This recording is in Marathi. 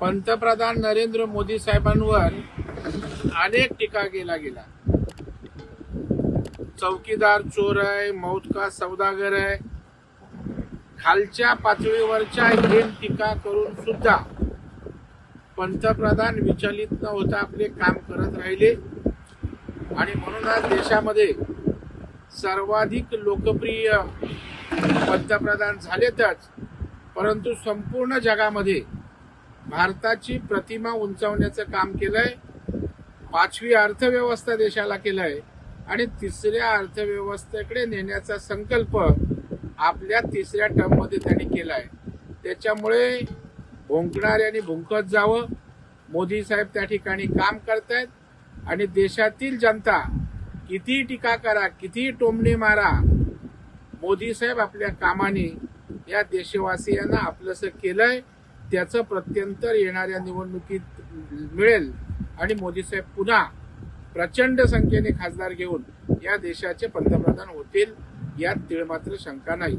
पंतप्रधान नरेंद्र मोदी साहेबांवर अनेक टीका केला गेला। चौकीदार चोर आहे, मौत का सौदागर आहे, खालच्या पातळीवरच्या हेम टीका करून सुद्धा पंतप्रधान विचलित न होता आपले काम करत राहिले। आणि म्हणून आज देशामध्ये सर्वाधिक लोकप्रिय पंतप्रधान झालेतच, परंतु संपूर्ण जगामध्ये भारताची प्रतिमा उंचावण्याचं काम केलंय। 5वी अर्थव्यवस्था देशाला केलाय आणि 3ऱ्या अर्थव्यवस्थेकडे नेण्याचा संकल्प आपल्या 3ऱ्या टर्म मध्ये त्यांनी केलाय। त्याच्यामुळे भुंकणाऱ्यांनी भुंकत जावं। मोदी साहेब त्या ठिकाणी काम करतायत आणि देशातील जनता किती टीका करा, किती टोमणे मारा, मोदी साहेब आपल्या कामाने या देशवासियांना आपलंसं केलंय। त्याचं प्रत्यंतर येणाऱ्या निवडणुकीत मिळेल आणि मोदी साहेब पुन्हा प्रचंड संख्येने खासदार घेऊन या देशाचे पंतप्रधान होतील, यात तीळ मात्र शंका नाही।